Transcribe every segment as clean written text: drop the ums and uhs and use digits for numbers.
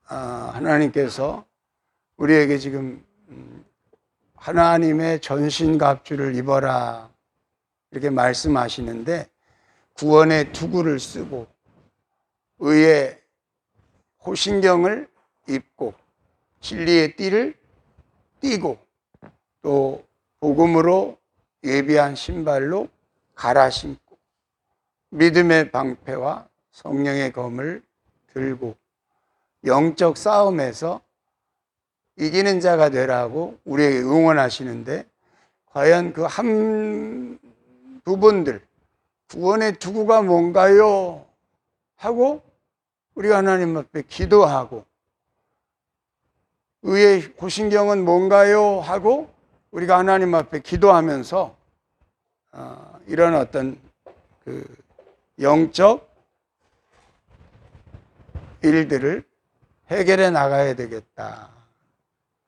하나님께서 우리에게 지금 하나님의 전신갑주를 입어라 이렇게 말씀하시는데, 구원의 투구를 쓰고 의의 호신경을 입고 진리의 띠를 띠고 또 복음으로 예비한 신발로 갈아 신고 믿음의 방패와 성령의 검을 들고 영적 싸움에서 이기는 자가 되라고 우리에게 응원하시는데, 과연 그 한 부분들 구원의 투구가 뭔가요? 하고 우리가 하나님 앞에 기도하고, 의의 호신경은 뭔가요? 하고 우리가 하나님 앞에 기도하면서 이런 어떤 그 영적 일들을 해결해 나가야 되겠다.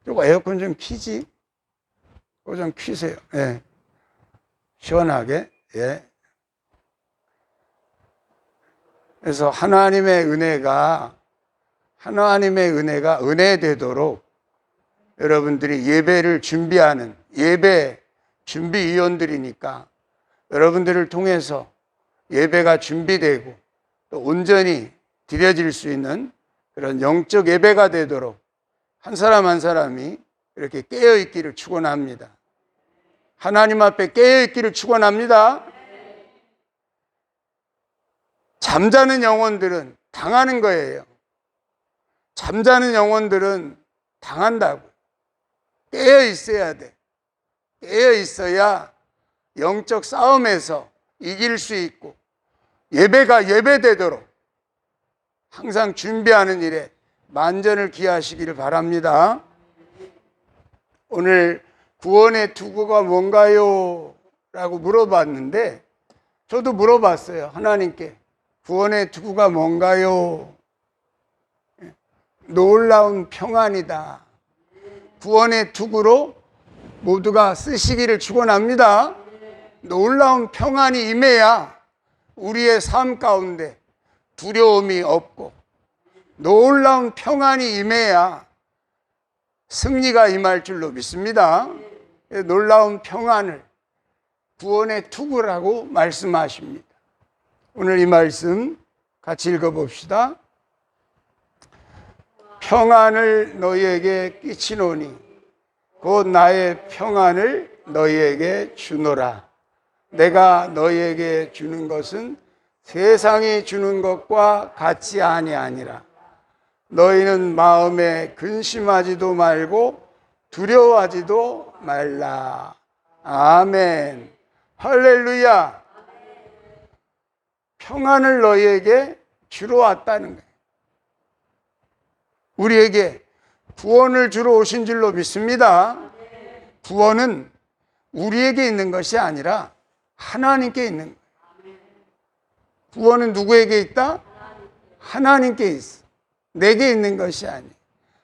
그리고 에어컨 좀 키지? 그거 좀 키세요. 예. 시원하게. 예. 그래서 하나님의 은혜가 은혜되도록 여러분들이 예배를 준비하는 예배 준비위원들이니까 여러분들을 통해서 예배가 준비되고 또 온전히 드려질 수 있는 그런 영적 예배가 되도록 한 사람 한 사람이 이렇게 깨어있기를 축원합니다. 하나님 앞에 깨어있기를 축원합니다. 잠자는 영혼들은 당하는 거예요. 잠자는 영혼들은 당한다고. 깨어 있어야 돼. 깨어 있어야 영적 싸움에서 이길 수 있고 예배가 예배되도록 항상 준비하는 일에 만전을 기하시기를 바랍니다. 오늘 구원의 투구가 뭔가요? 라고 물어봤는데, 저도 물어봤어요. 하나님께 구원의 투구가 뭔가요? 놀라운 평안이다. 구원의 투구로 모두가 쓰시기를 축원합니다. 놀라운 평안이 임해야 우리의 삶 가운데 두려움이 없고, 놀라운 평안이 임해야 승리가 임할 줄로 믿습니다. 놀라운 평안을 구원의 투구라고 말씀하십니다. 오늘 이 말씀 같이 읽어봅시다. 평안을 너희에게 끼치노니 곧 나의 평안을 너희에게 주노라. 내가 너희에게 주는 것은 세상이 주는 것과 같이 아니하니라. 너희는 마음에 근심하지도 말고 두려워하지도 말라. 아멘. 할렐루야. 평안을 너희에게 주러 왔다는 거예요. 우리에게 구원을 주러 오신 줄로 믿습니다. 구원은 우리에게 있는 것이 아니라 하나님께 있는 거예요. 구원은 누구에게 있다? 하나님께 있어. 내게 있는 것이 아니에요.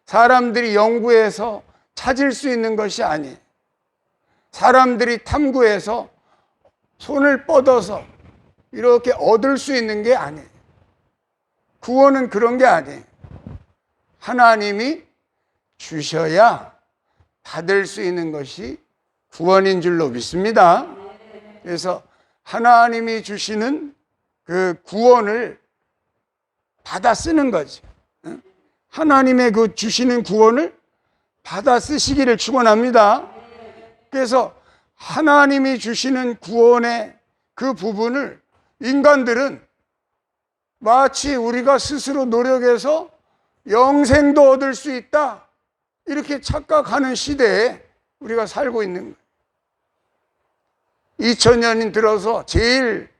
사람들이 연구해서 찾을 수 있는 것이 아니에요. 사람들이 탐구해서 손을 뻗어서 이렇게 얻을 수 있는 게 아니에요. 구원은 그런 게 아니에요. 하나님이 주셔야 받을 수 있는 것이 구원인 줄로 믿습니다. 그래서 하나님이 주시는 그 구원을 받아 쓰는 거죠. 하나님의 그 주시는 구원을 받아 쓰시기를 축원합니다. 그래서 하나님이 주시는 구원의 그 부분을 인간들은 마치 우리가 스스로 노력해서 영생도 얻을 수 있다 이렇게 착각하는 시대에 우리가 살고 있는 거예요. 2000년이 들어서 제일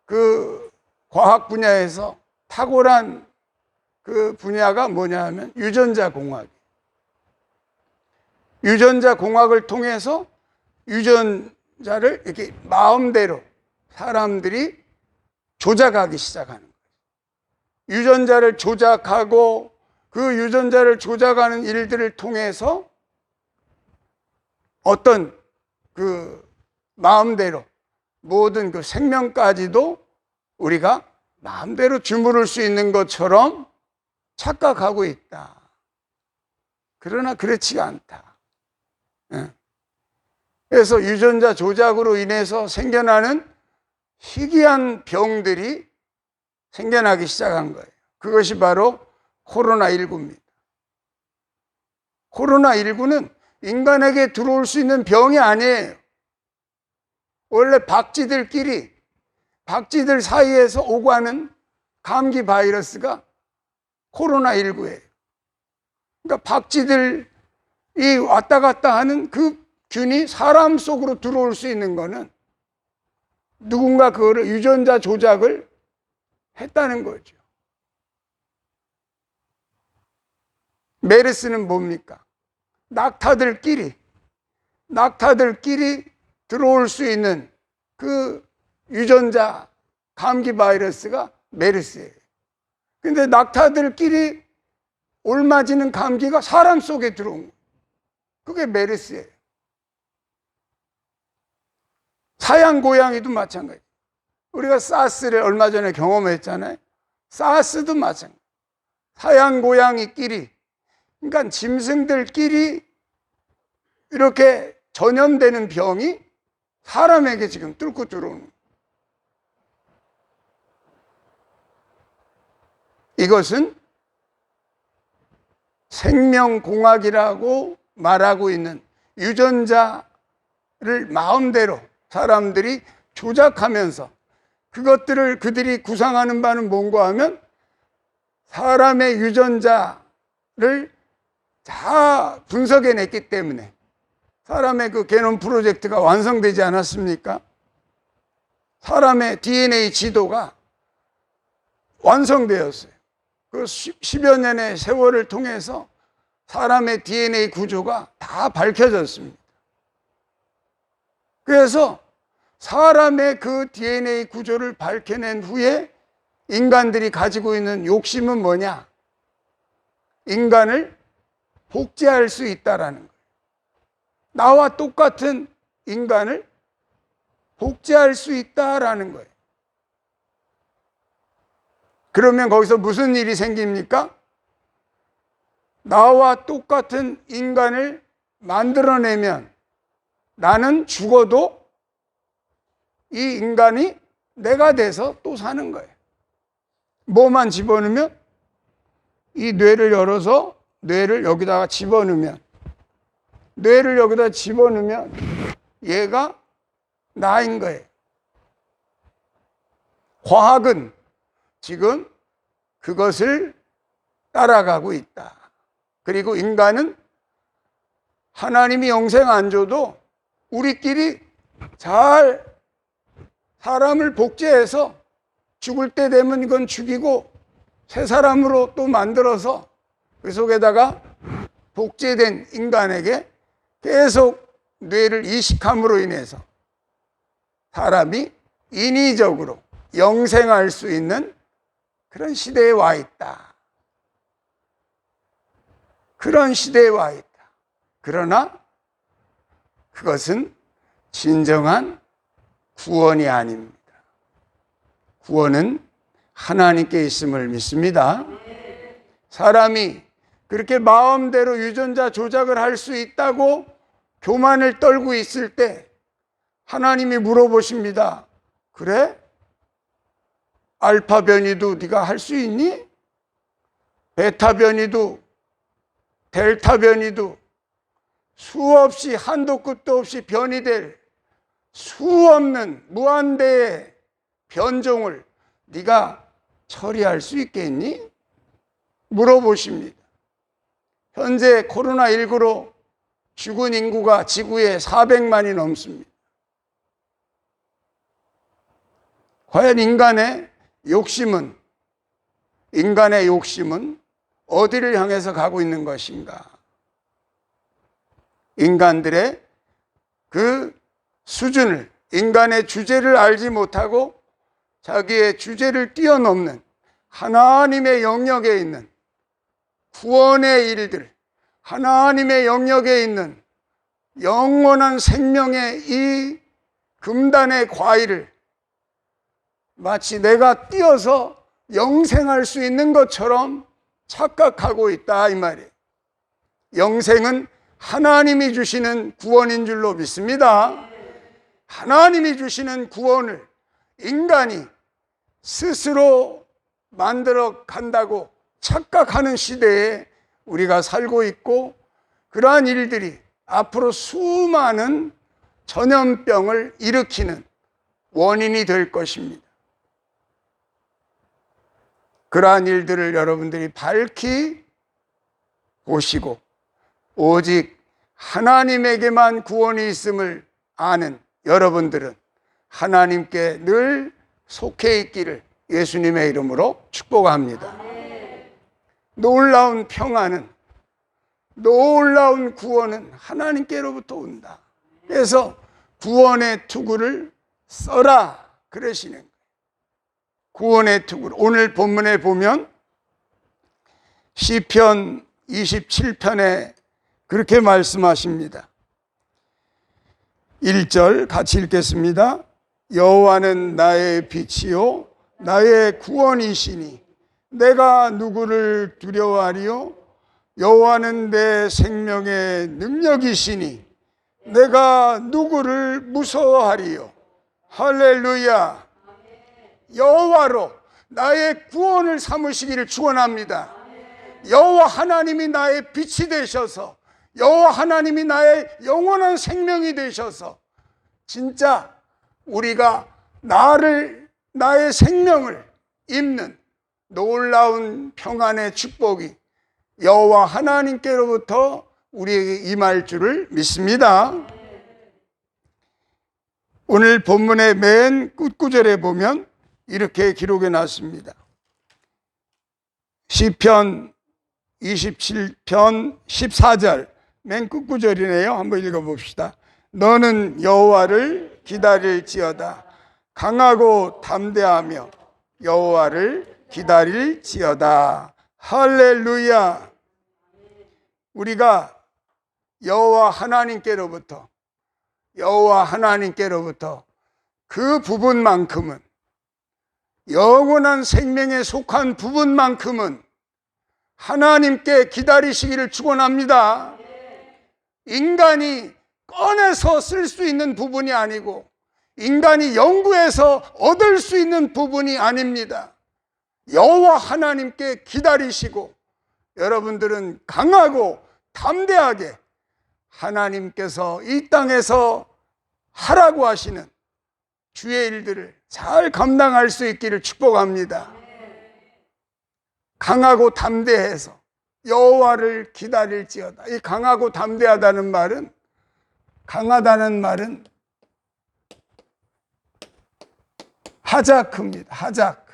그 과학 분야에서 탁월한 그 분야가 뭐냐 하면 유전자 공학. 유전자 공학을 통해서 유전자를 이렇게 마음대로 사람들이 조작하기 시작하는 거예요. 유전자를 조작하고 그 유전자를 조작하는 일들을 통해서 어떤 그 마음대로 모든 그 생명까지도 우리가 마음대로 주무를 수 있는 것처럼 착각하고 있다. 그러나 그렇지가 않다. 그래서 유전자 조작으로 인해서 생겨나는 희귀한 병들이 생겨나기 시작한 거예요. 그것이 바로 코로나19입니다. 코로나19는 인간에게 들어올 수 있는 병이 아니에요. 원래 박쥐들 사이에서 오가는 감기 바이러스가 코로나19예요. 그러니까 박쥐들이 왔다 갔다 하는 그 균이 사람 속으로 들어올 수 있는 거는 누군가 그거를 유전자 조작을 했다는 거죠. 메르스는 뭡니까? 낙타들끼리 들어올 수 있는 그 유전자 감기 바이러스가 메르스예요. 근데 낙타들끼리 옮아지는 감기가 사람 속에 들어온 거예요. 그게 메르스예요. 사양 고양이도 마찬가지예요. 우리가 사스를 얼마 전에 경험했잖아요. 사스도 마찬가지예요. 사양 고양이끼리, 그러니까 짐승들끼리 이렇게 전염되는 병이 사람에게 지금 뚫고 들어오는 거예요. 이것은 생명공학이라고 말하고 있는 유전자를 마음대로 사람들이 조작하면서 그것들을 그들이 구상하는 바는 뭔가 하면 사람의 유전자를 다 분석해냈기 때문에 사람의 그 게놈 프로젝트가 완성되지 않았습니까? 사람의 DNA 지도가 완성되었어요. 그 10여 년의 세월을 통해서 사람의 DNA 구조가 다 밝혀졌습니다. 그래서 사람의 그 DNA 구조를 밝혀낸 후에 인간들이 가지고 있는 욕심은 뭐냐? 인간을 복제할 수 있다라는 거예요. 나와 똑같은 인간을 복제할 수 있다라는 거예요. 그러면 거기서 무슨 일이 생깁니까? 나와 똑같은 인간을 만들어내면 나는 죽어도 이 인간이 내가 돼서 또 사는 거예요. 뭐만 집어넣으면 이 뇌를 열어서 뇌를 여기다가 집어넣으면 얘가 나인 거예요. 과학은 지금 그것을 따라가고 있다. 그리고 인간은 하나님이 영생 안 줘도 우리끼리 잘 사람을 복제해서 죽을 때 되면 이건 죽이고 새 사람으로 또 만들어서 그 속에다가 복제된 인간에게 계속 뇌를 이식함으로 인해서 사람이 인위적으로 영생할 수 있는 그런 시대에 와 있다. 그런 시대에 와 있다. 그러나 그것은 진정한 구원이 아닙니다. 구원은 하나님께 있음을 믿습니다. 사람이 그렇게 마음대로 유전자 조작을 할 수 있다고 교만을 떨고 있을 때 하나님이 물어보십니다. 그래? 알파 변이도 네가 할 수 있니? 베타 변이도 델타 변이도 수없이 한도 끝도 없이 변이될 수없는 무한대의 변종을 네가 처리할 수 있겠니? 물어보십니다. 현재 코로나19로 죽은 인구가 지구에 400만이 넘습니다. 과연 인간의 욕심은 어디를 향해서 가고 있는 것인가? 인간들의 그 수준을, 인간의 주제를 알지 못하고 자기의 주제를 뛰어넘는 하나님의 영역에 있는 구원의 일들, 하나님의 영역에 있는 영원한 생명의 이 금단의 과일을 마치 내가 뛰어서 영생할 수 있는 것처럼 착각하고 있다 이 말이에요. 영생은 하나님이 주시는 구원인 줄로 믿습니다. 하나님이 주시는 구원을 인간이 스스로 만들어 간다고 착각하는 시대에 우리가 살고 있고, 그러한 일들이 앞으로 수많은 전염병을 일으키는 원인이 될 것입니다. 그러한 일들을 여러분들이 밝히 보시고 오직 하나님에게만 구원이 있음을 아는 여러분들은 하나님께 늘 속해 있기를 예수님의 이름으로 축복합니다. 놀라운 평안은, 놀라운 구원은 하나님께로부터 온다. 그래서 구원의 투구를 써라 그러시는 거예요. 구원의 투구를. 오늘 본문에 보면 시편 27편에 그렇게 말씀하십니다. 1절 같이 읽겠습니다. 여호와는 나의 빛이요 나의 구원이시니 내가 누구를 두려워하리요? 여호와는 내 생명의 능력이시니 내가 누구를 무서워하리요? 할렐루야. 여호와로 나의 구원을 삼으시기를 축원합니다. 여호와 하나님이 나의 빛이 되셔서, 여호와 하나님이 나의 영원한 생명이 되셔서 진짜 우리가 나의 생명을 입는 놀라운 평안의 축복이 여호와 하나님께로부터 우리에게 임할 줄을 믿습니다. 오늘 본문의 맨 끝구절에 보면 이렇게 기록해 놨습니다. 시편 27편 14절 맨 끝구절이네요. 한번 읽어봅시다. 너는 여호와를 기다릴지어다. 강하고 담대하며 여호와를 기다릴지어다. 할렐루야. 우리가 여호와 하나님께로부터 그 부분만큼은, 영원한 생명에 속한 부분만큼은 하나님께 기다리시기를 축원합니다. 인간이 꺼내서 쓸 수 있는 부분이 아니고 인간이 연구해서 얻을 수 있는 부분이 아닙니다. 여호와 하나님께 기다리시고 여러분들은 강하고 담대하게 하나님께서 이 땅에서 하라고 하시는 주의 일들을 잘 감당할 수 있기를 축복합니다. 강하고 담대해서 여호와를 기다릴지어다. 이 강하고 담대하다는 말은, 강하다는 말은 하자크입니다. 하자크.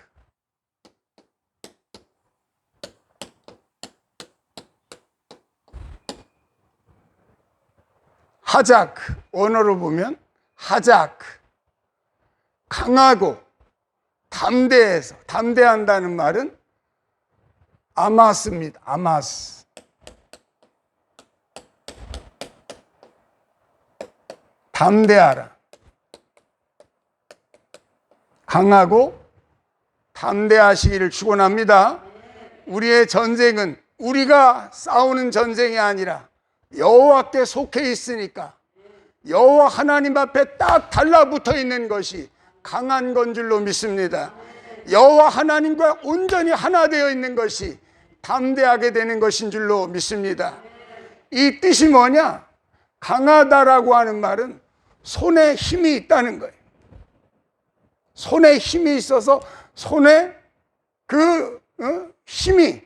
하자크, 원어로 보면 하자크. 강하고 담대해서, 담대한다는 말은 아마스입니다. 아마스. 담대하라. 강하고 담대하시기를 축원합니다. 우리의 전쟁은 우리가 싸우는 전쟁이 아니라 여호와께 속해 있으니까 여호와 하나님 앞에 딱 달라붙어 있는 것이 강한 건 줄로 믿습니다. 여호와 하나님과 온전히 하나 되어 있는 것이 담대하게 되는 것인 줄로 믿습니다. 이 뜻이 뭐냐? 강하다라고 하는 말은 손에 힘이 있다는 거예요. 손에 힘이 있어서 손에 그 힘이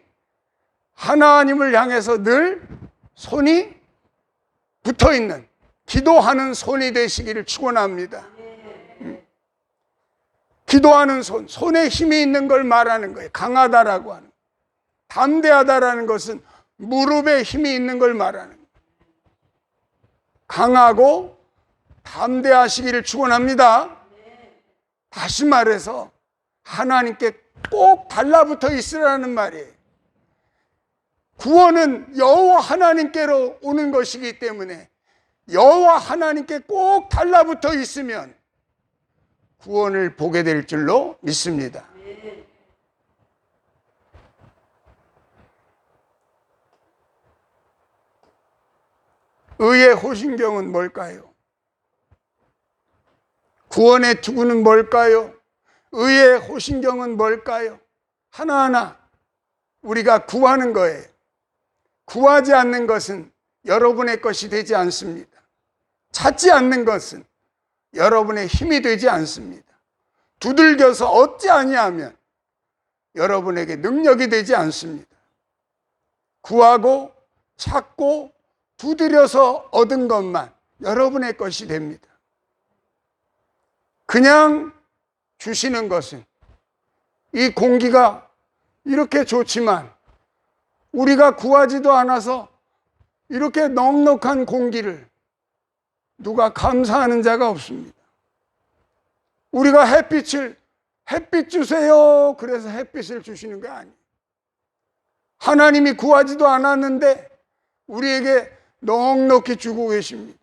하나님을 향해서 늘 손이 붙어 있는, 기도하는 손이 되시기를 축원합니다. 기도하는 손, 손에 힘이 있는 걸 말하는 거예요. 강하다라고 하는. 담대하다라는 것은 무릎에 힘이 있는 걸 말하는 거예요. 강하고 담대하시기를 축원합니다. 다시 말해서 하나님께 꼭 달라붙어 있으라는 말이에요. 구원은 여호와 하나님께로 오는 것이기 때문에 여호와 하나님께 꼭 달라붙어 있으면 구원을 보게 될 줄로 믿습니다. 의의 호신경은 뭘까요? 구원의 투구는 뭘까요? 의의 호신경은 뭘까요? 하나하나 우리가 구하는 거예요. 구하지 않는 것은 여러분의 것이 되지 않습니다. 찾지 않는 것은 여러분의 힘이 되지 않습니다. 두들겨서 얻지 아니하면 여러분에게 능력이 되지 않습니다. 구하고 찾고 두드려서 얻은 것만 여러분의 것이 됩니다. 그냥 주시는 것은, 이 공기가 이렇게 좋지만 우리가 구하지도 않아서 이렇게 넉넉한 공기를 누가 감사하는 자가 없습니다. 우리가 햇빛 주세요, 그래서 햇빛을 주시는 게 아니에요. 하나님이 구하지도 않았는데 우리에게 넉넉히 주고 계십니다.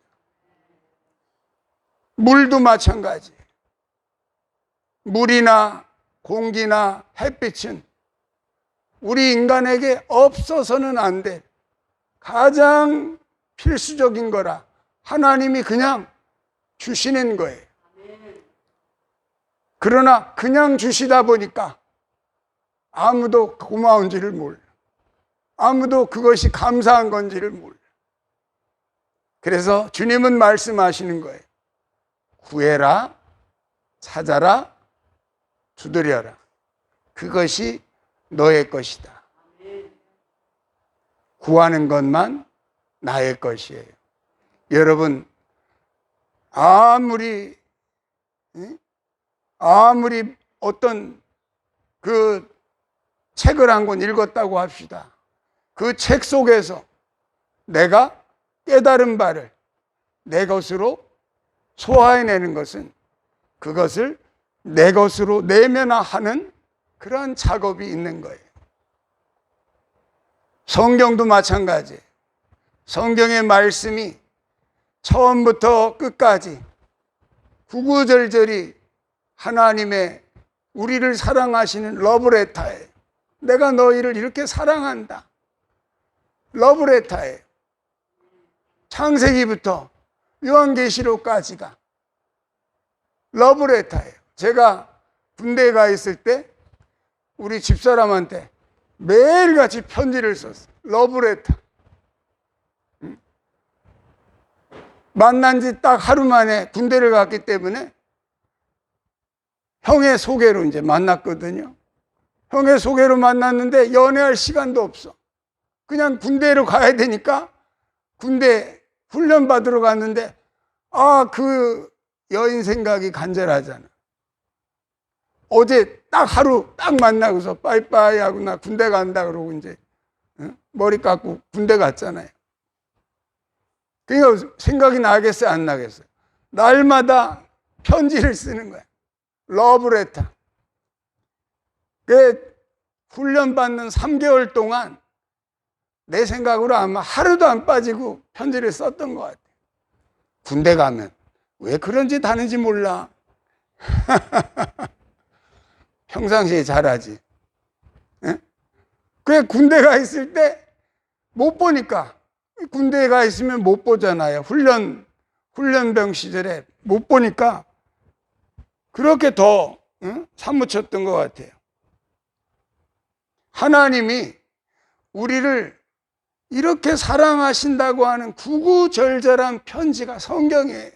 물도 마찬가지. 물이나 공기나 햇빛은 우리 인간에게 없어서는 안 될 가장 필수적인 거라 하나님이 그냥 주시는 거예요. 그러나 그냥 주시다 보니까 아무도 고마운지를 몰라. 아무도 그것이 감사한 건지를 몰라. 그래서 주님은 말씀하시는 거예요. 구해라, 찾아라, 두드려라. 그것이 너의 것이다. 구하는 것만 나의 것이에요. 여러분, 아무리 어떤 그 책을 한 권 읽었다고 합시다. 그 책 속에서 내가 깨달은 바를 내 것으로 소화해내는 것은 그것을 내 것으로 내면화하는 그런 작업이 있는 거예요. 성경도 마찬가지예요. 성경의 말씀이 처음부터 끝까지 구구절절이 하나님의 우리를 사랑하시는 러브레터예요. 내가 너희를 이렇게 사랑한다. 러브레터예요. 창세기부터 요한계시록까지가 러브레터예요. 제가 군대에 가 있을 때 우리 집사람한테 매일같이 편지를 썼어요. 러브레터. 만난 지 딱 하루 만에 군대를 갔기 때문에 형의 소개로 이제 만났거든요. 형의 소개로 만났는데 연애할 시간도 없어. 그냥 군대로 가야 되니까 군대 훈련 받으러 갔는데 그 여인 생각이 간절하잖아. 어제 딱 하루 딱 만나고서 빠이빠이 하고 나 군대 간다 그러고 이제 머리 깎고 군대 갔잖아요. 그러니까 생각이 나겠어요, 안 나겠어요? 날마다 편지를 쓰는 거야. 러브레터. 그 훈련 받는 3개월 동안 내 생각으로 아마 하루도 안 빠지고 편지를 썼던 것 같아요. 군대 가면 왜 그런 짓 하는지 몰라. 평상시에 잘하지. 그래 군대 가 있을 때 못 보니까, 군대에 가 있으면 못 보잖아요. 훈련병 시절에 못 보니까 그렇게 더 사무쳤던 것 같아요. 하나님이 우리를 이렇게 사랑하신다고 하는 구구절절한 편지가 성경이에요.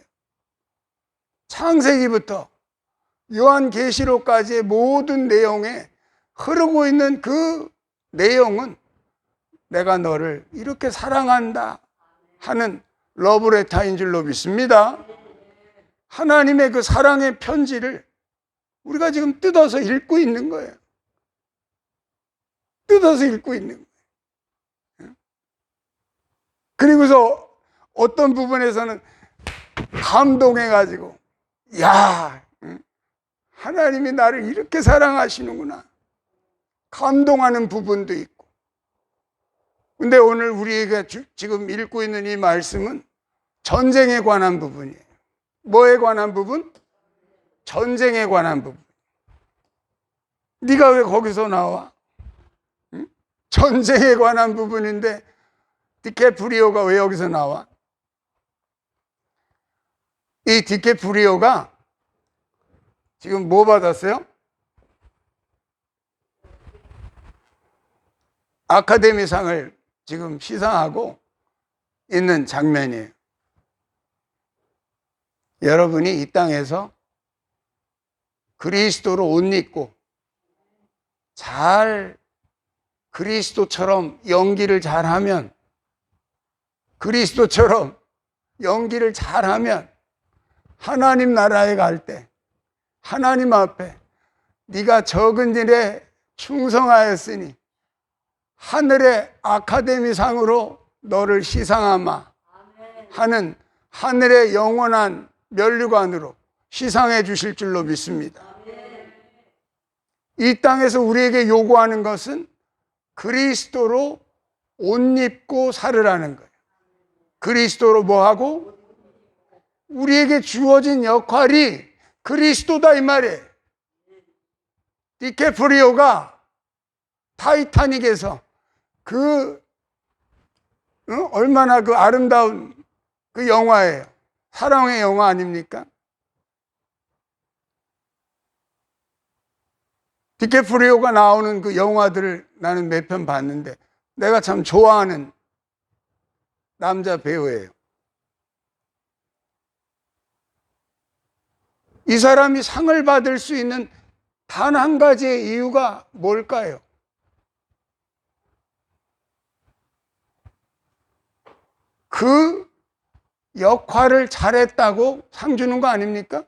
창세기부터 요한계시록까지의 모든 내용에 흐르고 있는 그 내용은 내가 너를 이렇게 사랑한다 하는 러브레터인 줄로 믿습니다. 하나님의 그 사랑의 편지를 우리가 지금 뜯어서 읽고 있는 거예요. 뜯어서 읽고 있는 거예요. 그리고서 어떤 부분에서는 감동해가지고, 야, 하나님이 나를 이렇게 사랑하시는구나. 감동하는 부분도 있고. 근데 오늘 우리에게 지금 읽고 있는 이 말씀은 전쟁에 관한 부분이에요. 뭐에 관한 부분? 전쟁에 관한 부분. 네가 왜 거기서 나와? 전쟁에 관한 부분인데 디캐프리오가 왜 여기서 나와? 이 디케프리오가 지금 뭐 받았어요? 아카데미상을 지금 시상하고 있는 장면이에요. 여러분이 이 땅에서 그리스도로 옷 입고 잘 그리스도처럼 연기를 잘하면, 그리스도처럼 연기를 잘하면 하나님 나라에 갈 때 하나님 앞에 네가 적은 일에 충성하였으니 하늘의 아카데미상으로 너를 시상하마 하는 하늘의 영원한 면류관으로 시상해 주실 줄로 믿습니다. 이 땅에서 우리에게 요구하는 것은 그리스도로 옷 입고 살으라는 거예요. 그리스도로 뭐하고? 우리에게 주어진 역할이 그리스도다 이 말이에요. 디케프리오가 타이타닉에서 얼마나 그 아름다운 그 영화예요. 사랑의 영화 아닙니까? 디케프리오가 나오는 그 영화들을 나는 몇 편 봤는데 내가 참 좋아하는 남자 배우예요. 이 사람이 상을 받을 수 있는 단 한 가지의 이유가 뭘까요? 그 역할을 잘했다고 상 주는 거 아닙니까?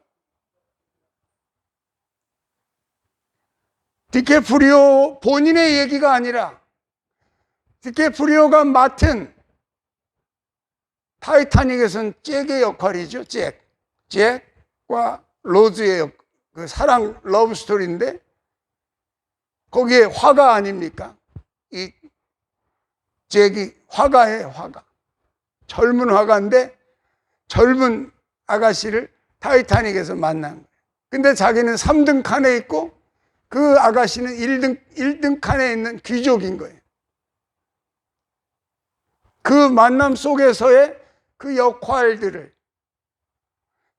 디케프리오 본인의 얘기가 아니라 디케프리오가 맡은 타이타닉에서는 잭의 역할이죠. 잭과 로즈의 그 사랑 러브 스토리인데 거기에 화가 아닙니까? 이 잭이 화가예요, 화가. 젊은 화가인데 젊은 아가씨를 타이타닉에서 만난 거예요. 근데 자기는 3등 칸에 있고 그 아가씨는 1등 칸에 있는 귀족인 거예요. 그 만남 속에서의 그 역할들을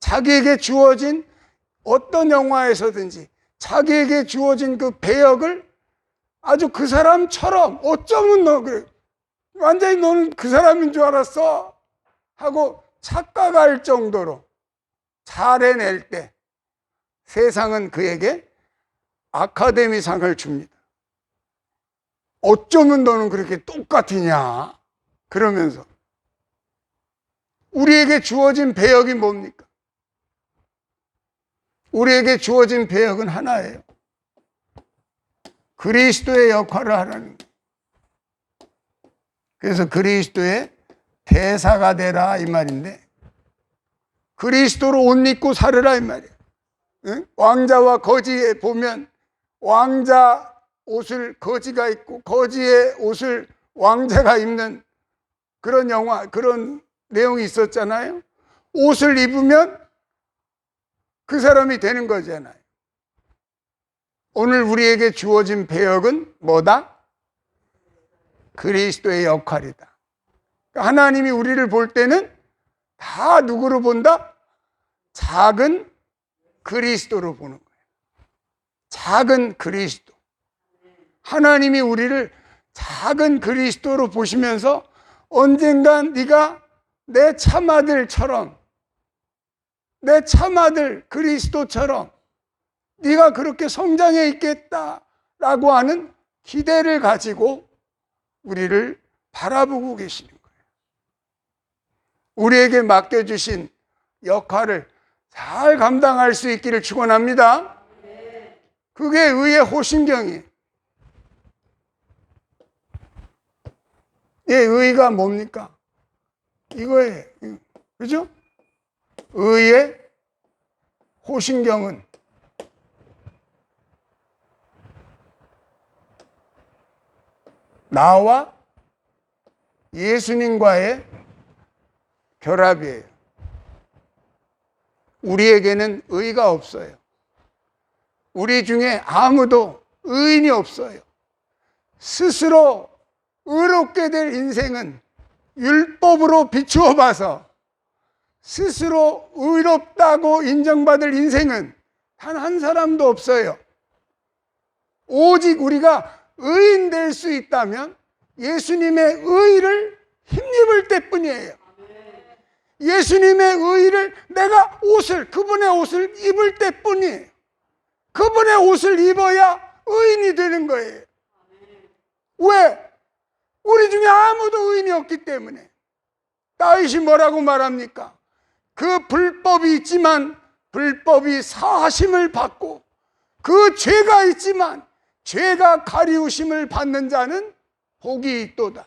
자기에게 주어진 어떤 영화에서든지 자기에게 주어진 그 배역을 아주 그 사람처럼 어쩌면 너 그래. 완전히 너는 그 사람인 줄 알았어 하고 착각할 정도로 잘해낼 때 세상은 그에게 아카데미상을 줍니다. 어쩌면 너는 그렇게 똑같으냐 그러면서 우리에게 주어진 배역이 뭡니까? 우리에게 주어진 배역은 하나예요. 그리스도의 역할을 하라는 거예요. 그래서 그리스도의 대사가 되라 이 말인데 그리스도로 옷 입고 살으라 이 말이에요. 응? 왕자와 거지에 보면 왕자 옷을 거지가 입고 거지의 옷을 왕자가 입는 그런 영화, 그런 내용이 있었잖아요. 옷을 입으면 그 사람이 되는 거잖아요. 오늘 우리에게 주어진 배역은 뭐다? 그리스도의 역할이다. 하나님이 우리를 볼 때는 다 누구로 본다? 작은 그리스도로 보는 거예요. 작은 그리스도. 하나님이 우리를 작은 그리스도로 보시면서 언젠간 네가 내 참아들처럼, 내 참아들 그리스도처럼 네가 그렇게 성장해 있겠다라고 하는 기대를 가지고 우리를 바라보고 계시는 거예요. 우리에게 맡겨주신 역할을 잘 감당할 수 있기를 축원합니다. 그게 의의 호신경이에요. 예, 의가 뭡니까? 이거예요. 그죠? 의의 호신경은 나와 예수님과의 결합이에요. 우리에게는 의가 없어요. 우리 중에 아무도 의인이 없어요. 스스로 의롭게 될 인생은 율법으로 비추어 봐서 스스로 의롭다고 인정받을 인생은 단 한 사람도 없어요. 오직 우리가 의인 될 수 있다면 예수님의 의를 힘입을 때뿐이에요. 예수님의 의를 내가 그분의 옷을 입을 때뿐이에요. 그분의 옷을 입어야 의인이 되는 거예요. 왜? 우리 중에 아무도 의인이 없기 때문에. 다윗이 뭐라고 말합니까? 그 불법이 있지만 불법이 사하심을 받고 그 죄가 있지만 죄가 가리우심을 받는 자는 복이 있도다.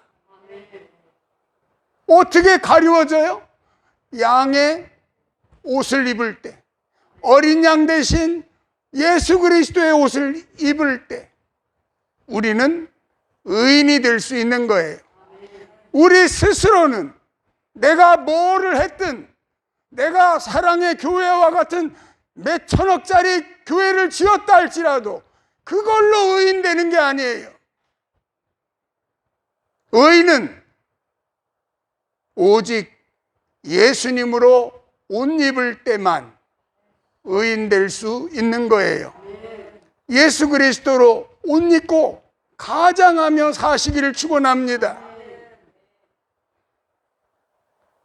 어떻게 가리워져요? 양의 옷을 입을 때, 어린 양 대신 예수 그리스도의 옷을 입을 때 우리는 의인이 될 수 있는 거예요. 우리 스스로는 내가 뭐를 했든, 내가 사랑의 교회와 같은 몇 천억짜리 교회를 지었다 할지라도 그걸로 의인 되는 게 아니에요. 의인은 오직 예수님으로 옷 입을 때만 의인 될 수 있는 거예요. 예수 그리스도로 옷 입고 가장하며 사시기를 축원합니다.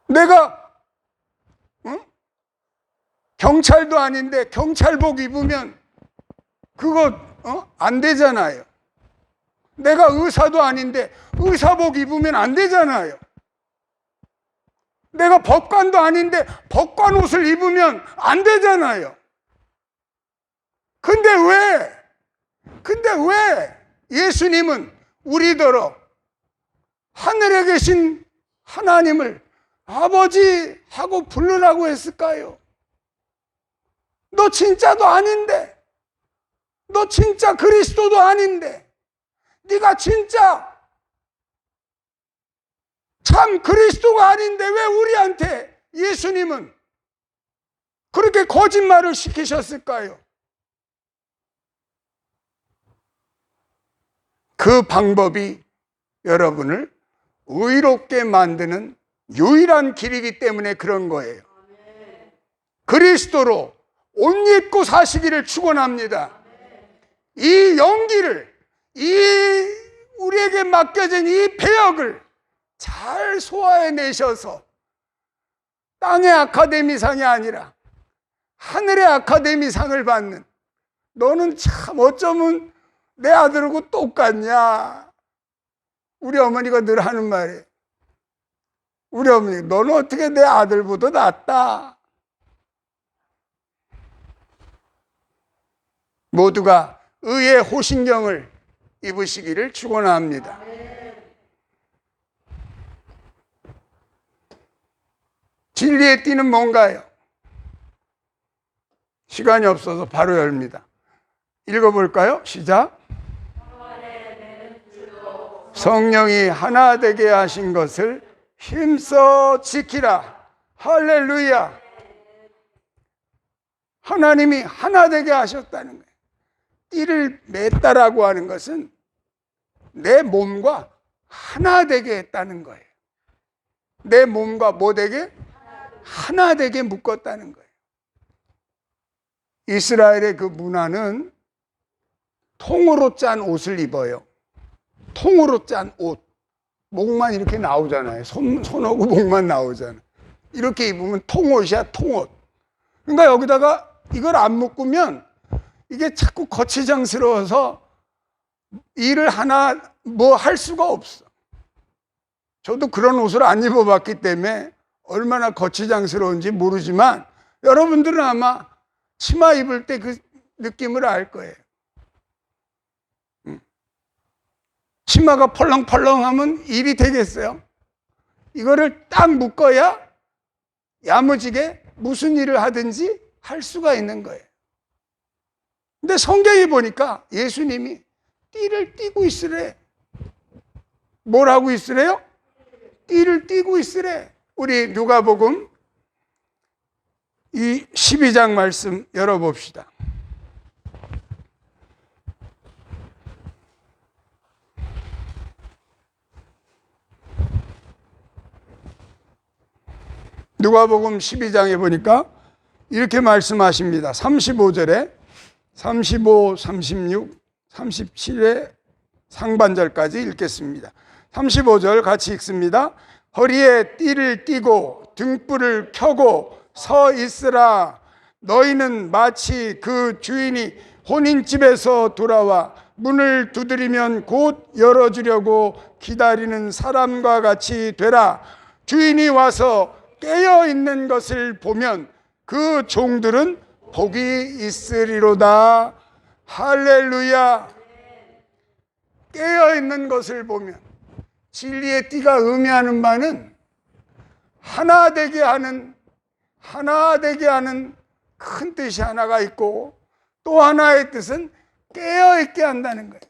내가 경찰도 아닌데 경찰복 입으면 그거 안 되잖아요. 내가 의사도 아닌데 의사복 입으면 안 되잖아요. 내가 법관도 아닌데 법관 옷을 입으면 안 되잖아요. 근데 왜 예수님은 우리더러 하늘에 계신 하나님을 아버지 하고 부르라고 했을까요? 너 진짜도 아닌데, 너 진짜 그리스도도 아닌데, 네가 진짜 참 그리스도가 아닌데 왜 우리한테 예수님은 그렇게 거짓말을 시키셨을까요? 그 방법이 여러분을 의롭게 만드는 유일한 길이기 때문에 그런 거예요. 그리스도로 옷 입고 사시기를 축원합니다. 이 연기를, 우리에게 맡겨진 이 배역을 잘 소화해내셔서 땅의 아카데미상이 아니라 하늘의 아카데미상을 받는, 너는 참 어쩌면 내 아들하고 똑같냐. 우리 어머니가 늘 하는 말이에요. 우리 어머니, 너는 어떻게 내 아들보다 낫다. 모두가 의의 호신경을 입으시기를 축원합니다. 진리의 띠는 뭔가요? 시간이 없어서 바로 열립니다. 읽어볼까요? 시작. 성령이 하나 되게 하신 것을 힘써 지키라. 할렐루야. 하나님이 하나 되게 하셨다는 거예요. 띠를 맸다라고 하는 것은 내 몸과 하나 되게 했다는 거예요. 내 몸과 뭐 되게? 하나 되게 묶었다는 거예요. 이스라엘의 그 문화는 통으로 짠 옷을 입어요. 통으로 짠 옷. 목만 이렇게 나오잖아요. 손하고 목만 나오잖아요. 이렇게 입으면 통옷이야, 통옷. 그러니까 여기다가 이걸 안 묶으면 이게 자꾸 거치장스러워서 일을 하나 뭐 할 수가 없어. 저도 그런 옷을 안 입어봤기 때문에 얼마나 거치장스러운지 모르지만 여러분들은 아마 치마 입을 때 그 느낌을 알 거예요. 치마가 펄렁펄렁하면 일이 되겠어요? 이거를 딱 묶어야 야무지게 무슨 일을 하든지 할 수가 있는 거예요. 근데 성경에 보니까 예수님이 띠를 띠고 있으래. 뭘 하고 있으래요? 띠를 띠고 있으래. 우리 누가복음 이 12장 말씀 열어봅시다. 누가복음 12장에 보니까 이렇게 말씀하십니다. 35절에 35, 36, 37의 상반절까지 읽겠습니다. 35절 같이 읽습니다. 허리에 띠를 띠고 등불을 켜고 서 있으라. 너희는 마치 그 주인이 혼인집에서 돌아와 문을 두드리면 곧 열어주려고 기다리는 사람과 같이 되라. 주인이 와서 깨어 있는 것을 보면 그 종들은 복이 있으리로다. 할렐루야. 깨어 있는 것을 보면, 진리의 띠가 의미하는 바는 하나 되게 하는 큰 뜻이 하나가 있고, 또 하나의 뜻은 깨어 있게 한다는 거예요.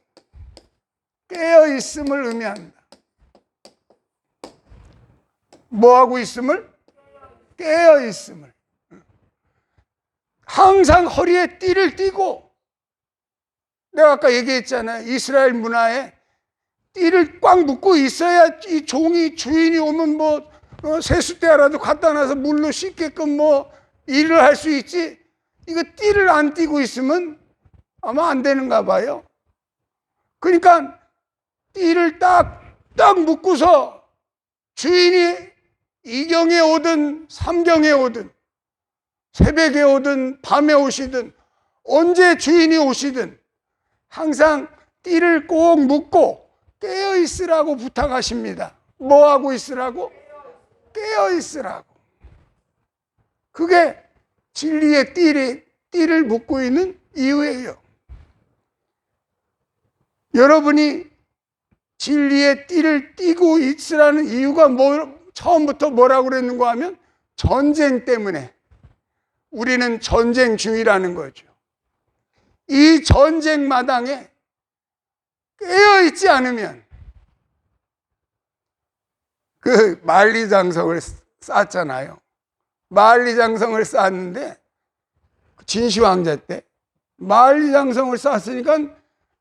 깨어 있음을 의미합니다. 뭐 하고 있음을? 깨어 있음을. 항상 허리에 띠를 띠고, 내가 아까 얘기했잖아요. 이스라엘 문화에 띠를 꽉 묶고 있어야 이 종이, 주인이 오면 세숫대라도 갖다 놔서 물로 씻게끔 일을 할 수 있지. 이거 띠를 안 띠고 있으면 아마 안 되는가 봐요. 그러니까 띠를 딱 묶고서 주인이 이경에 오든 삼경에 오든 새벽에 오든 밤에 오시든 언제 주인이 오시든 항상 띠를 꼭 묶고 깨어 있으라고 부탁하십니다. 뭐 하고 있으라고? 깨어 있으라고. 그게 진리의 띠를 묶고 있는 이유예요. 여러분이 진리의 띠를 띠고 있으라는 이유가 처음부터 뭐라고 그랬는가 하면 전쟁 때문에. 우리는 전쟁 중이라는 거죠. 이 전쟁 마당에 깨어 있지 않으면, 그 만리장성을 쌓았잖아요. 만리장성을 쌓았는데 진시황제 때 만리장성을 쌓았으니까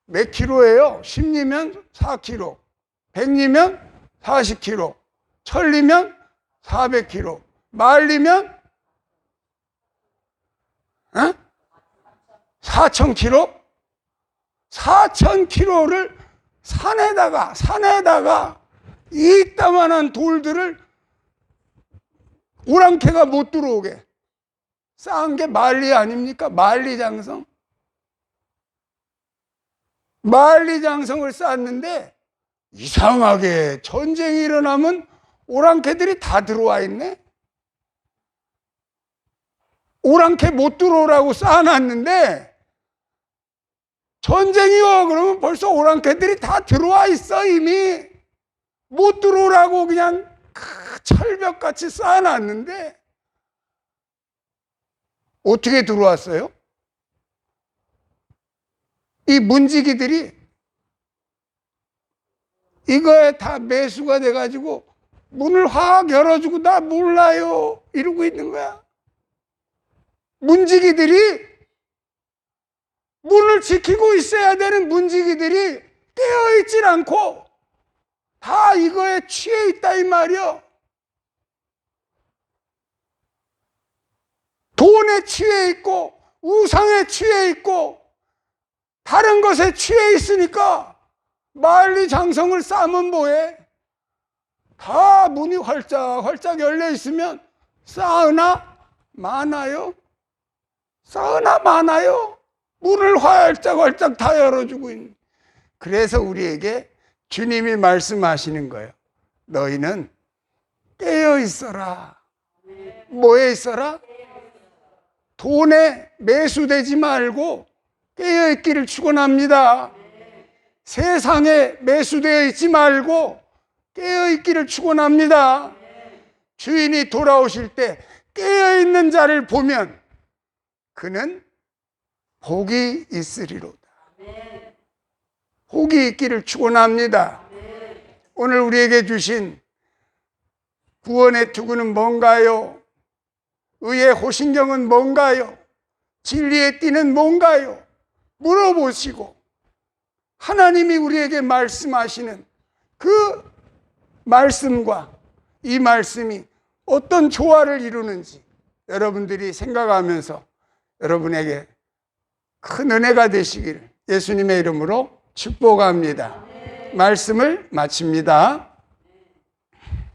몇 킬로예요? 10리면 4킬로, 100리면 40킬로, 1000리면 400킬로, 만리면 4000킬로? 4000킬로를 산에다가 이따만한 돌들을 오랑캐가 못 들어오게 쌓은 게 만리 아닙니까? 만리장성. 만리장성을 쌓았는데 이상하게 전쟁이 일어나면 오랑캐들이 다 들어와 있네. 오랑캐 못 들어오라고 쌓아놨는데 전쟁이 와 그러면 벌써 오랑캐들이 다 들어와 있어. 이미 못 들어오라고 그냥 철벽같이 쌓아놨는데 어떻게 들어왔어요? 이 문지기들이 이거에 다 매수가 돼가지고 문을 확 열어주고 나 몰라요 이러고 있는 거야. 문지기들이, 문을 지키고 있어야 되는 문지기들이 깨어있질 않고 다 이거에 취해 있다 이 말이요. 돈에 취해 있고 우상에 취해 있고 다른 것에 취해 있으니까 만리장성을 쌓으면 뭐해? 다 문이 활짝 열려 있으면 쌓으나 많아요? 쌓으나 많아요? 문을 활짝 다 열어주고 있는. 그래서 우리에게 주님이 말씀하시는 거예요. 너희는 깨어 있어라. 뭐에 있어라? 돈에 매수되지 말고 깨어 있기를 축원합니다. 세상에 매수되어 있지 말고 깨어 있기를 축원합니다. 주인이 돌아오실 때 깨어 있는 자를 보면 그는 복이 있으리로다. 복이 있기를 축원합니다. 오늘 우리에게 주신 구원의 투구는 뭔가요? 의의 호신경은 뭔가요? 진리의 띠는 뭔가요? 물어보시고 하나님이 우리에게 말씀하시는 그 말씀과 이 말씀이 어떤 조화를 이루는지 여러분들이 생각하면서 여러분에게 큰 은혜가 되시기를 예수님의 이름으로 축복합니다. 말씀을 마칩니다.